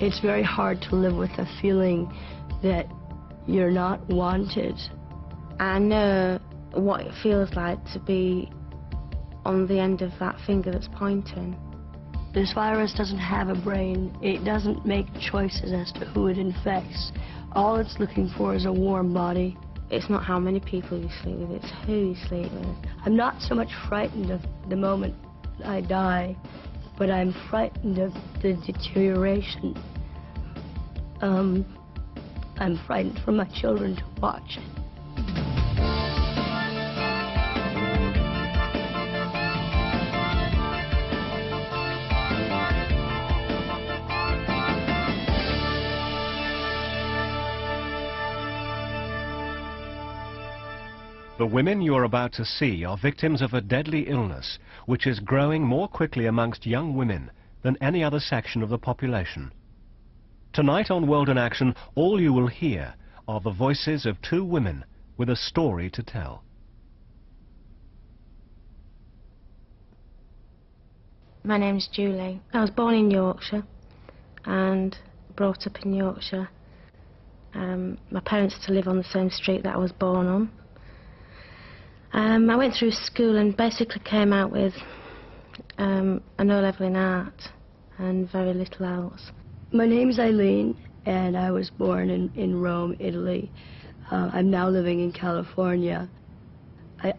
It's very hard to live with a feeling that you're not wanted. I know what it feels like to be on the end of that finger that's pointing. This virus doesn't have a brain. It doesn't make choices as to who it infects. All it's looking for is a warm body. It's not how many people you sleep with, it's who you sleep with. I'm not so much frightened of the moment I die, but I'm frightened of the deterioration. I'm frightened for my children to watch it. The women you are about to see are victims of a deadly illness, which is growing more quickly amongst young women than any other section of the population. Tonight on World in Action, all you will hear are the voices of two women with a story to tell. My name's Julie. I was born in Yorkshire and brought up in Yorkshire. My parents still live on the same street that I was born on. I went through school and basically came out with an O-level in art and very little else. My name's Aileen, and I was born in Rome, Italy. I'm now living in California.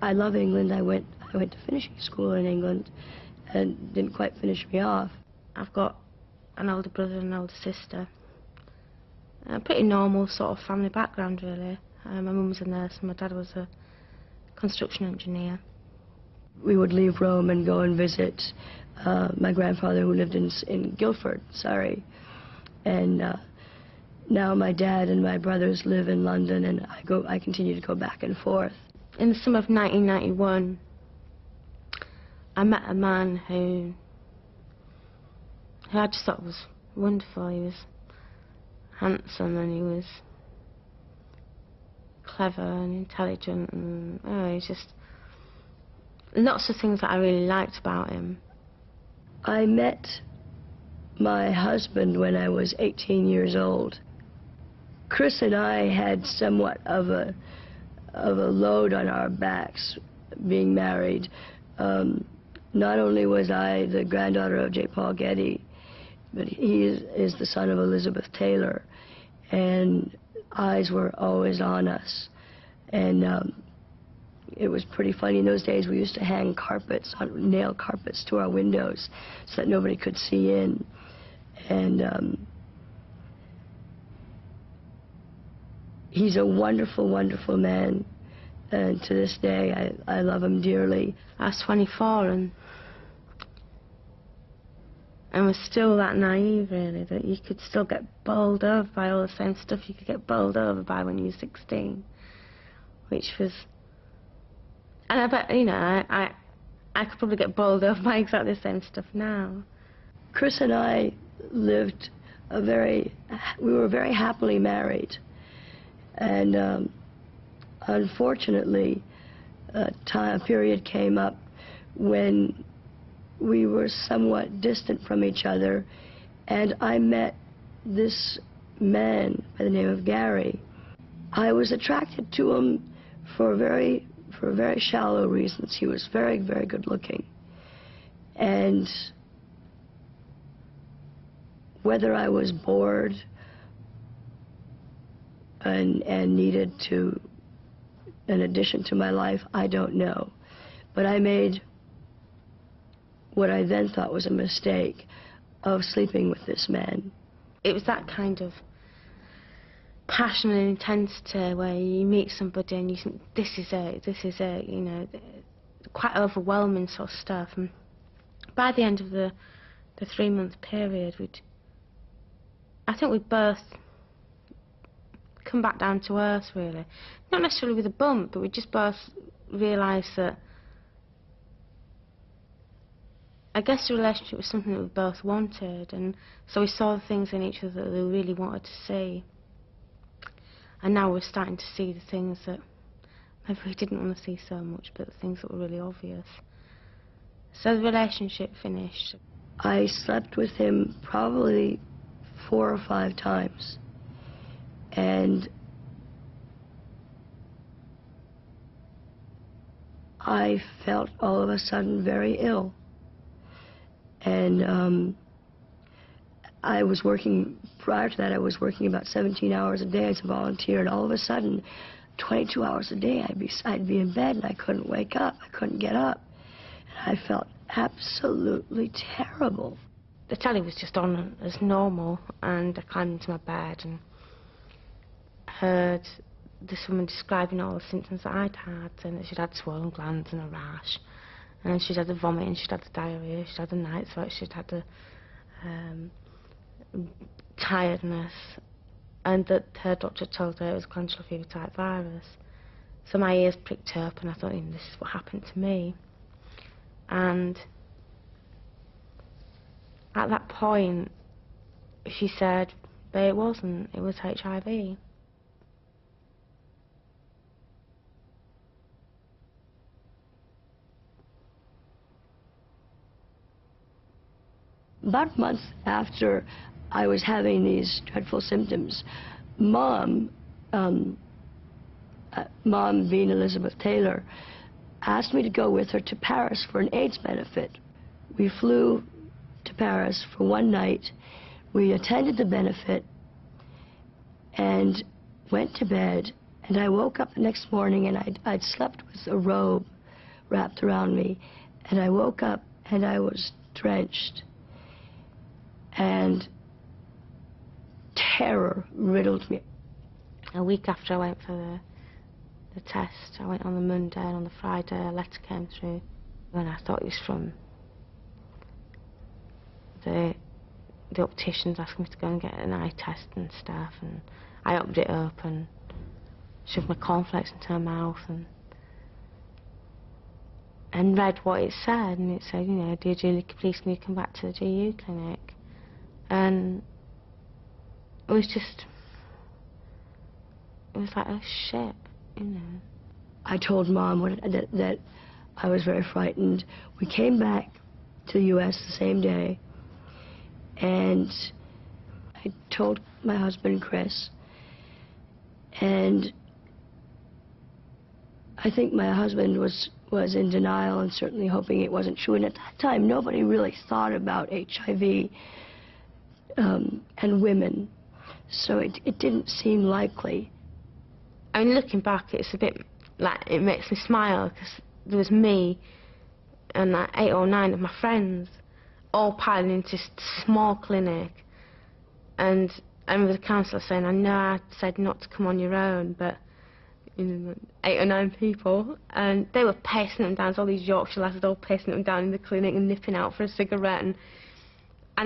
I love England. I went to finishing school in England and didn't quite finish me off. I've got an older brother and an older sister. A pretty normal sort of family background, really. My mum was a nurse and my dad was a construction engineer. We would leave Rome and go and visit my grandfather, who lived in Guildford, Surrey. And now my dad and my brothers live in London, and I continue to go back and forth. In the summer of 1991, I met a man who I just thought was wonderful. He was handsome and he was clever and intelligent, and he's just lots of things that I really liked about him. I met my husband when I was 18 years old. Chris and I had somewhat of a load on our backs being married. Not only was I the granddaughter of J. Paul Getty, but he is the son of Elizabeth Taylor, and eyes were always on us. And it was pretty funny. In those days, we used to hang carpets, nail carpets to our windows so that nobody could see in. And he's a wonderful, wonderful man. And to this day, I love him dearly. I was 24 and was still that naive, really, that you could still get bowled over by all the same stuff you could get bowled over by when you were 16, which was, and I bet, you know, I could probably get bowled over by exactly the same stuff now. Chris and I lived we were very happily married, and unfortunately, a period came up when we were somewhat distant from each other, and I met this man by the name of Gary. I was attracted to him for very shallow reasons. He was very, very good looking. And whether I was bored and needed an addition to my life, I don't know. But I made what I then thought was a mistake of sleeping with this man. It was that kind of passion and intensity where you meet somebody and you think, this is it, you know, quite overwhelming sort of stuff. And by the end of the 3-month period, I think we'd both come back down to earth, really. Not necessarily with a bump, but we just both realised that I guess the relationship was something that we both wanted, and so we saw the things in each other that we really wanted to see. And now we're starting to see the things that maybe we didn't want to see so much, but the things that were really obvious. So the relationship finished. I slept with him probably 4 or 5 times. And I felt all of a sudden very ill. And I was working, prior to that, I was working about 17 hours a day as a volunteer, and all of a sudden, 22 hours a day, I'd be in bed and I couldn't wake up, I couldn't get up. And I felt absolutely terrible. The telly was just on as normal, and I climbed into my bed and heard this woman describing all the symptoms that I'd had, and that she'd had swollen glands and a rash, and she'd had the vomiting, she'd had the diarrhoea, she'd had the night sweats, she'd had the tiredness, and that her doctor told her it was glandular fever type virus. So my ears pricked up, and I thought, this is what happened to me. And at that point, she said, but it wasn't, it was HIV. About a month after I was having these dreadful symptoms, Mom being Elizabeth Taylor, asked me to go with her to Paris for an AIDS benefit. We flew to Paris for one night. We attended the benefit and went to bed, and I woke up the next morning, and I'd slept with a robe wrapped around me, and I woke up and I was drenched, and terror riddled me. A week after I went for the test, I went on the Monday, and on the Friday a letter came through, and I thought it was from the opticians asking me to go and get an eye test and stuff, and I opened it up and shoved my cornflakes into my mouth and read what it said, and it said, dear Julie, please can you come back to the GU clinic? And it was like, oh shit, I told Mom that I was very frightened. We came back to the U.S. the same day, and I told my husband, Chris, and I think my husband was in denial and certainly hoping it wasn't true. And at that time, nobody really thought about HIV and women, so it didn't seem likely. I mean, looking back, it's a bit like, it makes me smile, because there was me and like 8 or 9 of my friends all piling into this small clinic, and I remember the counsellor saying, I know I said not to come on your own, but 8 or 9 people, and they were pacing them down, so all these Yorkshire lasses all pacing them down in the clinic and nipping out for a cigarette, and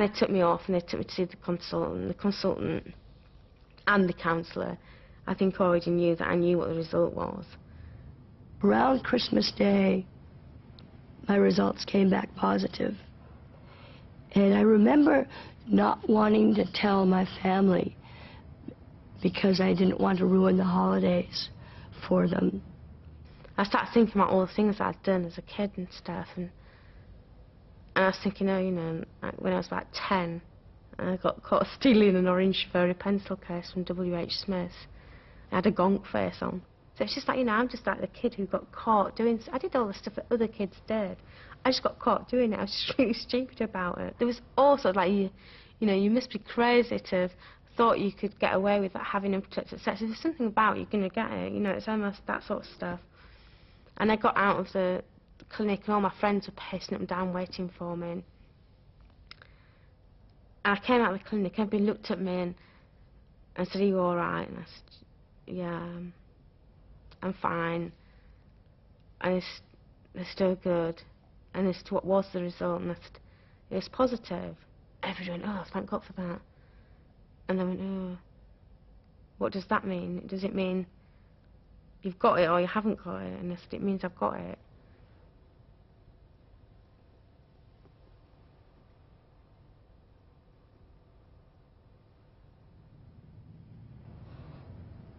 they took me off and they took me to see the consultant and the counsellor. I think already knew that I knew what the result was. Around Christmas Day, my results came back positive. And I remember not wanting to tell my family because I didn't want to ruin the holidays for them. I started thinking about all the things I'd done as a kid and stuff, and I was thinking, like when I was about 10, I got caught stealing an orange furry pencil case from W.H. Smith. I had a gonk face on. So it's just like, I'm just like the kid who got caught doing... I did all the stuff that other kids did. I just got caught doing it. I was just really stupid about it. There was also like, you must be crazy to have thought you could get away with having unprotected sex. If there's something about it, you're going to get it. It's almost that sort of stuff. And I got out of the clinic, and all my friends were pacing up and down waiting for me. And I came out of the clinic, everybody looked at me and said, are you all right? And I said, yeah, I'm fine. And they're still good. And as to what was the result, and I said, it was positive. Everyone went, oh, thank God for that. And I went, oh, what does that mean? Does it mean you've got it or you haven't got it? And I said, it means I've got it.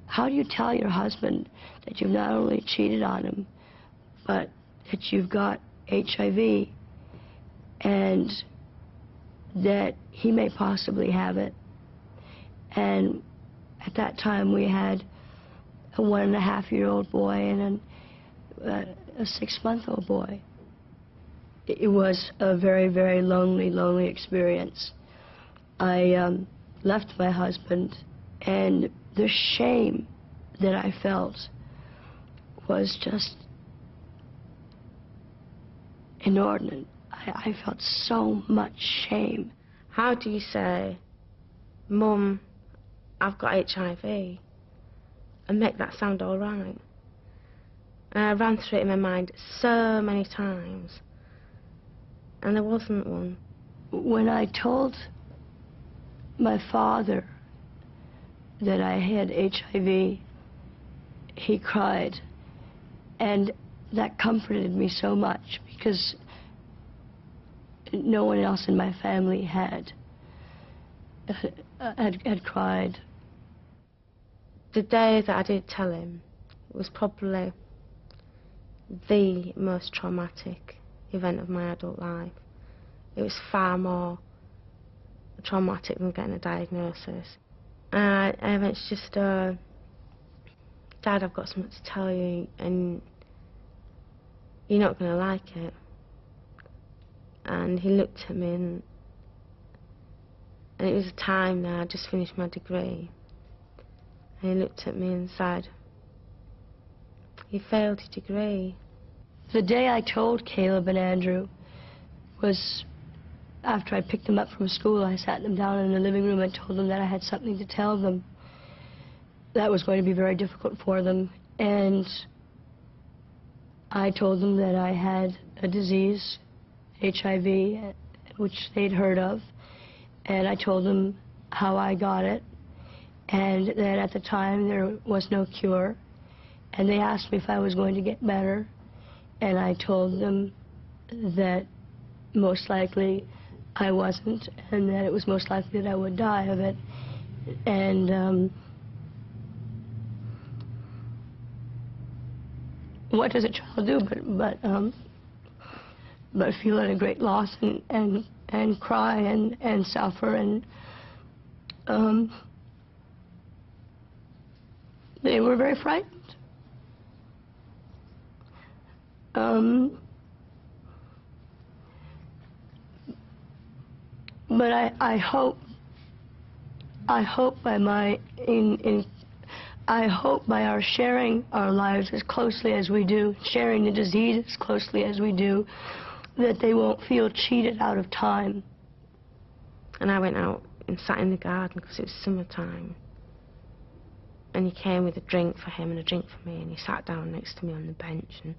How do you tell your husband that you've not only cheated on him, but that you've got HIV and that he may possibly have it? And at that time we had a 1.5-year-old boy and a 6-month-old boy. It was a very, very lonely experience. I left my husband, and the shame that I felt was just inordinate. I felt so much shame. How do you say, Mum, I've got HIV, and make that sound all right? And I ran through it in my mind so many times, and there wasn't one. When I told my father that I had HIV, he cried, and that comforted me so much because no one else in my family had cried. The day that I did tell him was probably the most traumatic event of my adult life. It was far more traumatic than getting a diagnosis. I went to just, Dad, I've got something to tell you, and you're not going to like it. And he looked at me, and it was a time that I just finished my degree. And he looked at me and said, "You failed your degree." The day I told Caleb and Andrew was after I picked them up from school. I sat them down in the living room and told them that I had something to tell them that was going to be very difficult for them. And I told them that I had a disease, HIV, which they'd heard of. And I told them how I got it, and that at the time there was no cure. And they asked me if I was going to get better, and I told them that most likely I wasn't, and that it was most likely that I would die of it. And what does a child do but feel at a great loss and cry and suffer, and they were very frightened. But I hope by our sharing our lives as closely as we do, sharing the disease as closely as we do, that they won't feel cheated out of time. And I went out and sat in the garden because it was summertime. And he came with a drink for him and a drink for me, and he sat down next to me on the bench, and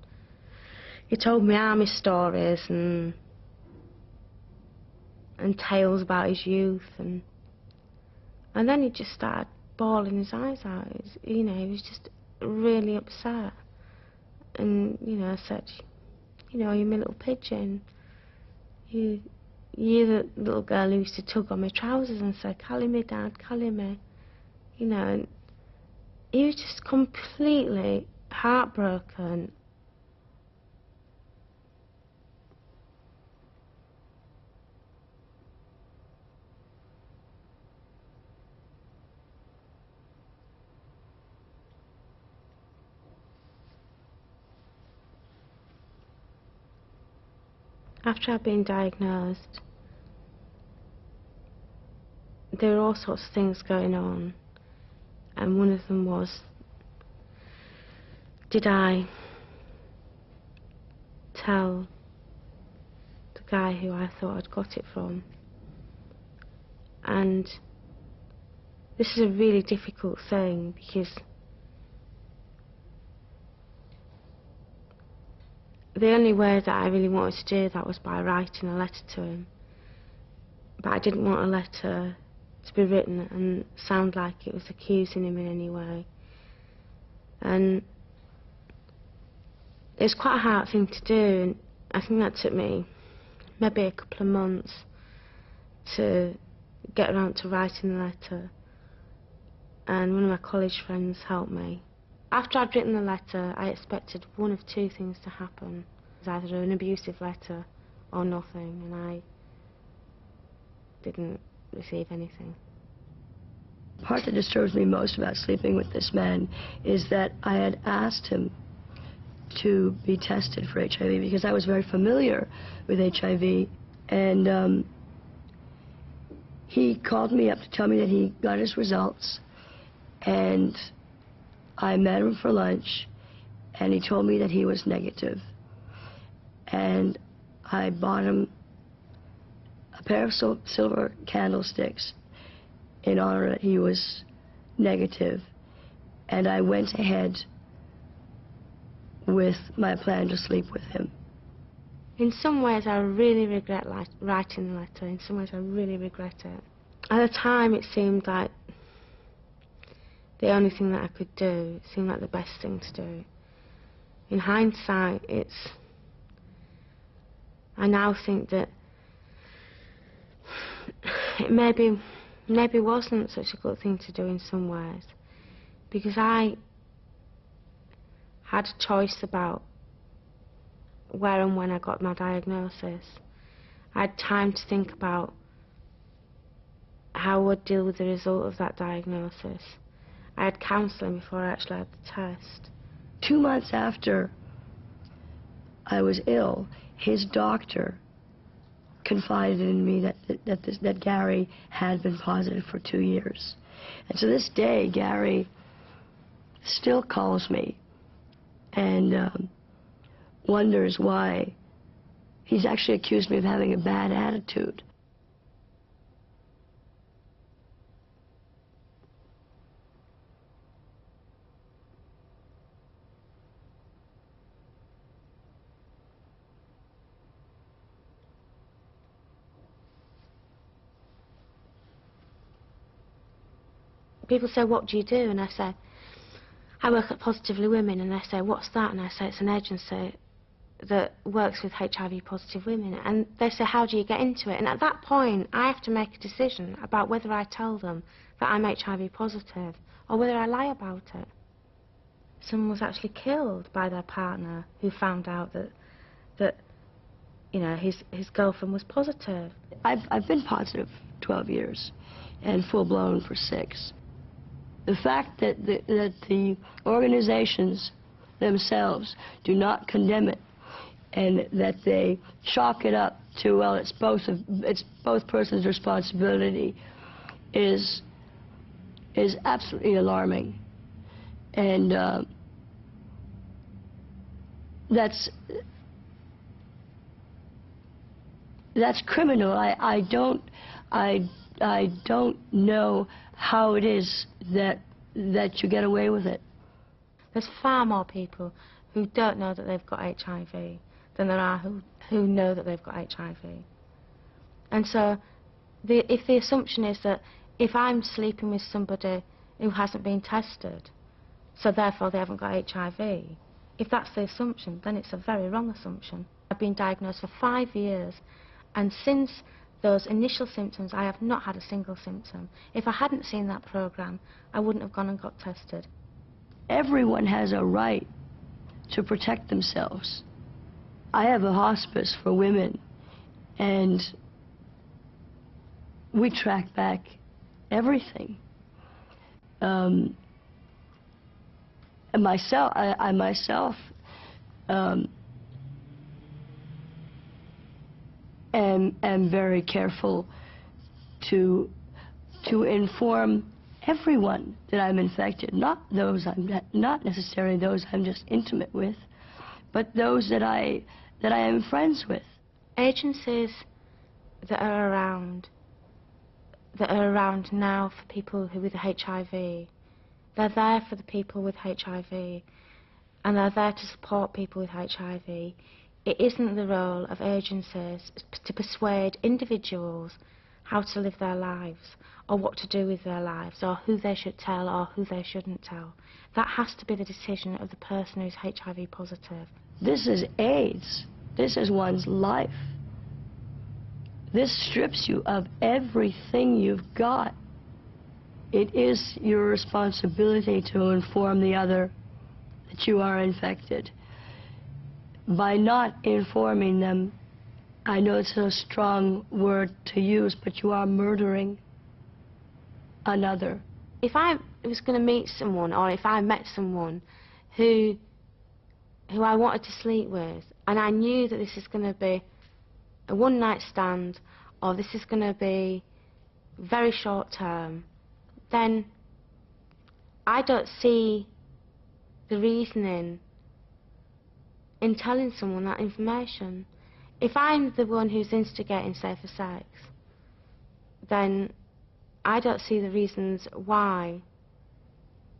he told me army stories and tales about his youth, and then he just started bawling his eyes out. He was just really upset. And I said, you're my little pigeon. You're the little girl who used to tug on my trousers and say, "Cally me, Dad, cally me." And he was just completely heartbroken. After I'd been diagnosed, there were all sorts of things going on, and one of them was, did I tell the guy who I thought I'd got it from? And this is a really difficult thing, because the only way that I really wanted to do that was by writing a letter to him. But I didn't want a letter to be written and sound like it was accusing him in any way. And it's quite a hard thing to do, and I think that took me maybe a couple of months to get around to writing the letter. And one of my college friends helped me. After I'd written the letter, I expected one of two things to happen. It was either an abusive letter or nothing, and I didn't receive anything. part that disturbs me most about sleeping with this man is that I had asked him to be tested for HIV because I was very familiar with HIV, and he called me up to tell me that he got his results, and I met him for lunch, and he told me that he was negative, and I bought him a pair of silver candlesticks in honor that he was negative, and I went ahead with my plan to sleep with him. In some ways I really regret writing the letter. In some ways I really regret it. At the time it seemed like the only thing that I could do. It seemed like the best thing to do. In hindsight, I now think that it maybe wasn't such a good thing to do in some ways, because I had a choice about where and when I got my diagnosis. I had time to think about how I would deal with the result of that diagnosis. I had counselling before I actually had the test. 2 months after I was ill, his doctor confided in me that Gary had been positive for 2 years. And to this day, Gary still calls me and wonders why. He's actually accused me of having a bad attitude. People say, what do you do? And I say, I work at Positively Women. And they say, what's that? And I say, it's an agency that works with HIV-positive women. And they say, how do you get into it? And at that point, I have to make a decision about whether I tell them that I'm HIV-positive or whether I lie about it. Someone was actually killed by their partner who found out that you know, his girlfriend was positive. I've been positive 12 years and full-blown for 6. The fact that the organizations themselves do not condemn it and that they chalk it up to, well, it's both persons' responsibility is absolutely alarming. And that's criminal. I don't know how it is that you get away with it. There's far more people who don't know that they've got HIV than there are who know that they've got HIV. And so if the assumption is that if I'm sleeping with somebody who hasn't been tested, so therefore they haven't got HIV, if that's the assumption, then it's a very wrong assumption. I've been diagnosed for 5 years, and since those initial symptoms, I have not had a single symptom. If I hadn't seen that programme, I wouldn't have gone and got tested. Everyone has a right to protect themselves. I have a hospice for women, and we track back everything. And I myself am very careful to inform everyone that I'm infected, not necessarily those I'm just intimate with, but those that I am friends with. Agencies that are around now for people with HIV, they're there for the people with HIV, and they're there to support people with HIV. It isn't the role of agencies to persuade individuals how to live their lives, or what to do with their lives, or who they should tell or who they shouldn't tell. That has to be the decision of the person who's HIV positive. This is AIDS. This is one's life. This strips you of everything you've got. It is your responsibility to inform the other that you are infected. By not informing them, I know it's a strong word to use, but you are murdering another. if I was going to meet someone, or if I met someone who I wanted to sleep with, and I knew that this is going to be a one-night stand, or this is going to be very short term, then I don't see the reasoning in telling someone that information. If I'm the one who's instigating safer sex, then I don't see the reasons why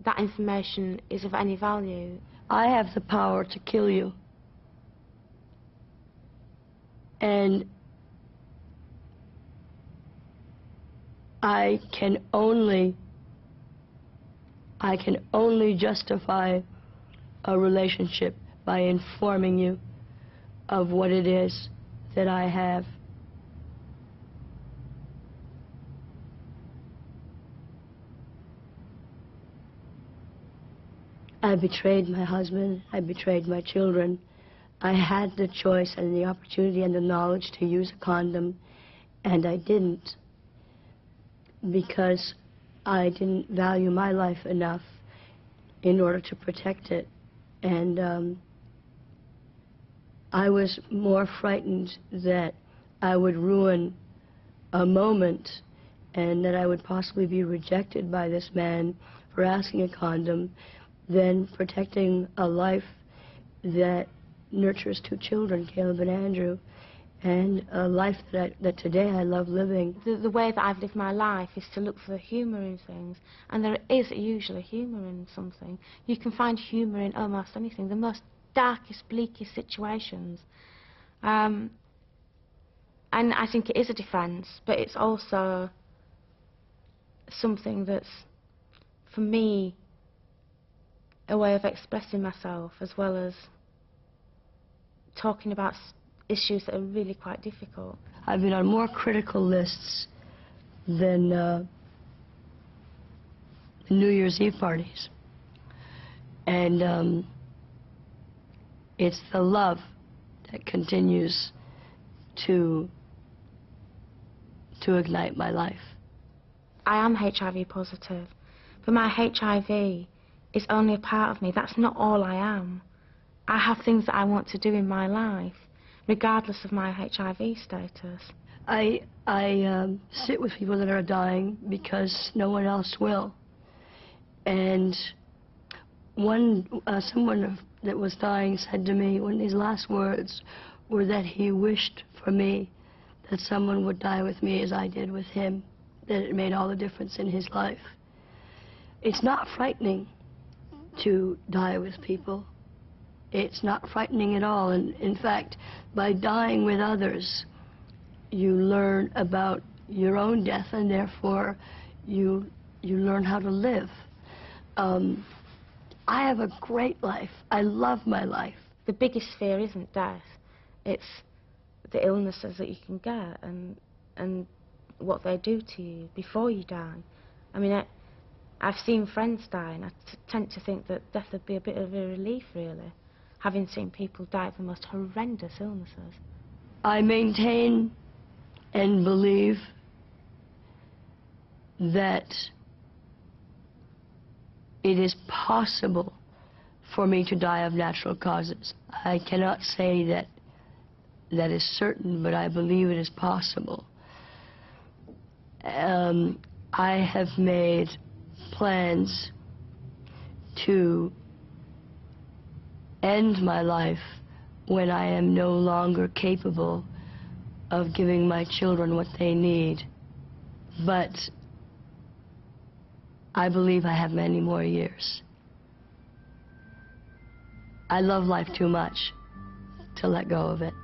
that information is of any value. I have the power to kill you. And I can only justify a relationship by informing you of what it is that I have. I betrayed my husband, I betrayed my children. I had the choice and the opportunity and the knowledge to use a condom, and I didn't, because I didn't value my life enough in order to protect it. And I was more frightened that I would ruin a moment and that I would possibly be rejected by this man for asking a condom than protecting a life that nurtures 2 children, Caleb and Andrew, and a life that today I love living. The way that I've lived my life is to look for the humour in things, and there is usually humour in something. You can find humour in almost anything, the most darkest, bleakest situations. And I think it is a defence, but it's also something that's, for me, a way of expressing myself, as well as talking about issues that are really quite difficult. I've been on more critical lists than New Year's Eve parties. And it's the love that continues to ignite my life. I am HIV positive, but my HIV is only a part of me. That's not all I am. I have things that I want to do in my life, regardless of my HIV status. I sit with people that are dying because no one else will. And someone that was dying said to me, one of his last words were that he wished for me that someone would die with me as I did with him, that it made all the difference in his life. It's not frightening to die with people. It's not frightening at all. And in fact, by dying with others, you learn about your own death, and therefore you learn how to live. I have a great life. I love my life. The biggest fear isn't death. It's the illnesses that you can get and what they do to you before you die. I mean, I've seen friends die, and I tend to think that death would be a bit of a relief, really, having seen people die of the most horrendous illnesses. I maintain and believe that it is possible for me to die of natural causes. I cannot say that that is certain, but I believe it is possible. I have made plans to end my life when I am no longer capable of giving my children what they need. But I believe I have many more years. I love life too much to let go of it.